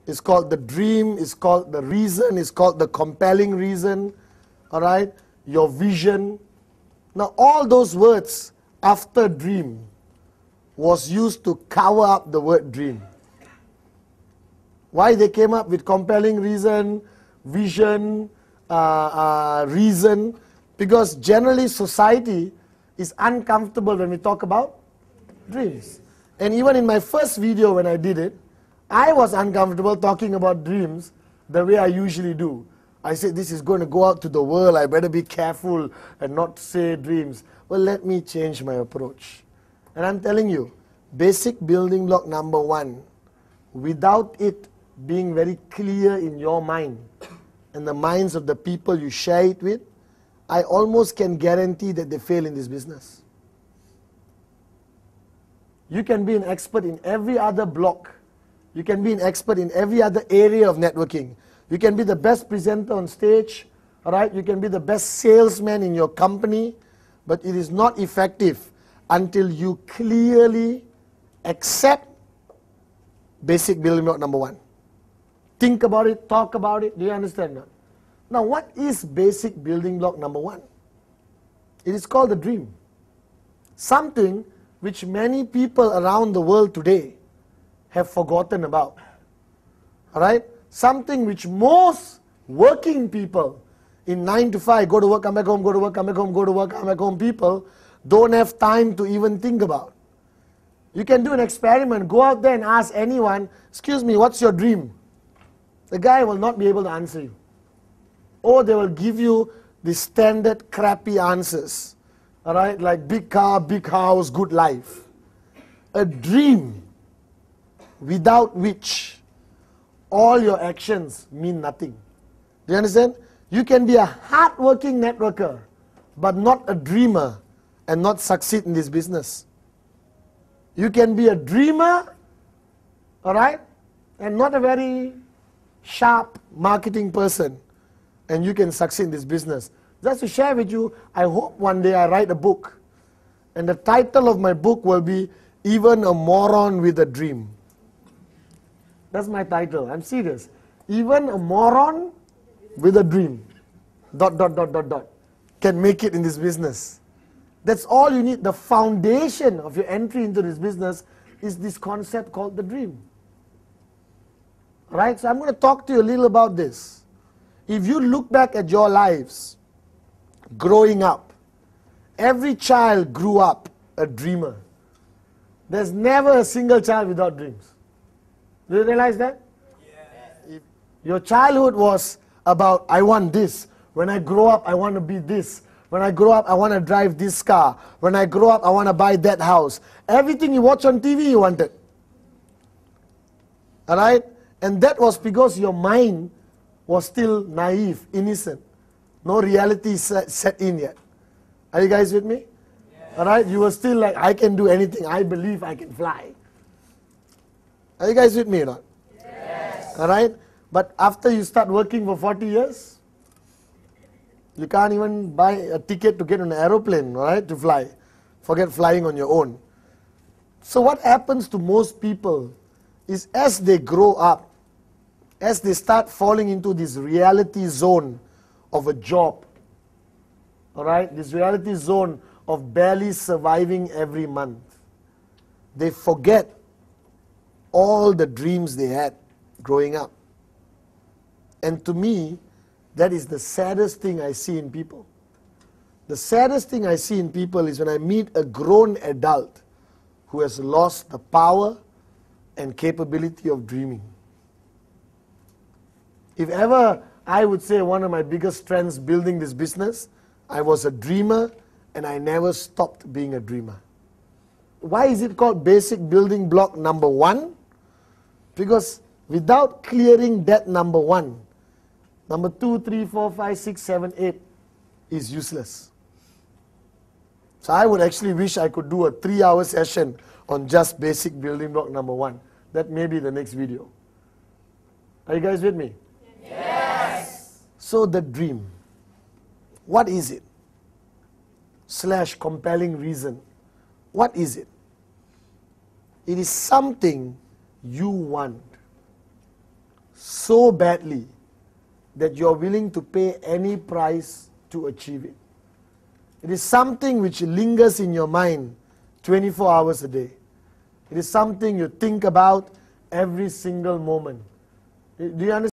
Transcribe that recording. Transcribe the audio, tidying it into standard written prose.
it's called the dream, it's called the reason, it's called the compelling reason, all right? Your vision. Now, all those words after dream was used to cover up the word dream. Why they came up with compelling reason, vision, reason? Because generally society is uncomfortable when we talk about dreams. And even in my first video when I did it, I was uncomfortable talking about dreams the way I usually do. I said, this is going to go out to the world, I better be careful and not say dreams. Well, let me change my approach. And I'm telling you, basic building block number 1, without it being very clear in your mind and the minds of the people you share it with, I almost can guarantee that they fail in this business. You can be an expert in every other block. You can be an expert in every other area of networking. You can be the best presenter on stage, all right? You can be the best salesman in your company, but it is not effective until you clearly accept basic building block number 1. Think about it, talk about it. Do you understand that? Now, what is basic building block number 1? It is called the dream. Something which many people around the world today have forgotten about. All right? Something which most working people in 9 to 5, go to work, come back home, go to work, come back home, go to work, come back home, people don't have time to even think about. You can do an experiment, go out there and ask anyone, excuse me, what's your dream? The guy will not be able to answer you. Or they will give you the standard crappy answers. All right, like big car, big house, good life. A dream without which all your actions mean nothing. Do you understand? You can be a hard-working networker, but not a dreamer and not succeed in this business. You can be a dreamer, all right, and not a very sharp marketing person, and you can succeed in this business. Just to share with you, I hope one day I write a book, and the title of my book will be Even a Moron with a Dream. That's my title. I'm serious. Even a moron with a dream, ... can make it in this business. That's all you need. The foundation of your entry into this business is this concept called the dream. Right? So I'm going to talk to you a little about this. If you look back at your lives, growing up, every child grew up a dreamer. There's never a single child without dreams. Do you realize that? Yes. Your childhood was about, I want this. When I grow up, I want to be this. When I grow up, I want to drive this car. When I grow up, I want to buy that house. Everything you watch on TV, you wanted. All right? And that was because your mind was still naive, innocent. No reality set in yet. Are you guys with me? Yes. All right? You were still like, I can do anything. I believe I can fly. Are you guys with me or not? Yes. All right? But after you start working for 40 years, you can't even buy a ticket to get on an aeroplane, all right, to fly. Forget flying on your own. So what happens to most people is as they grow up, as they start falling into this reality zone of a job, all right, this reality zone of barely surviving every month, they forget all the dreams they had growing up. And to me, that is the saddest thing I see in people. The saddest thing I see in people is when I meet a grown adult who has lost the power and capability of dreaming. If ever I would say one of my biggest strengths building this business, I was a dreamer and I never stopped being a dreamer. Why is it called basic building block number 1? Because without clearing that number 1, number 2, 3, 4, 5, 6, 7, 8 is useless. So I would actually wish I could do a 3-hour session on just basic building block number 1. That may be the next video. Are you guys with me? Yes. So the dream, what is it? / compelling reason. What is it? It is something you want. so badly that you're willing to pay any price to achieve it. It is something which lingers in your mind 24 hours a day. It is something you think about every single moment. Do you understand?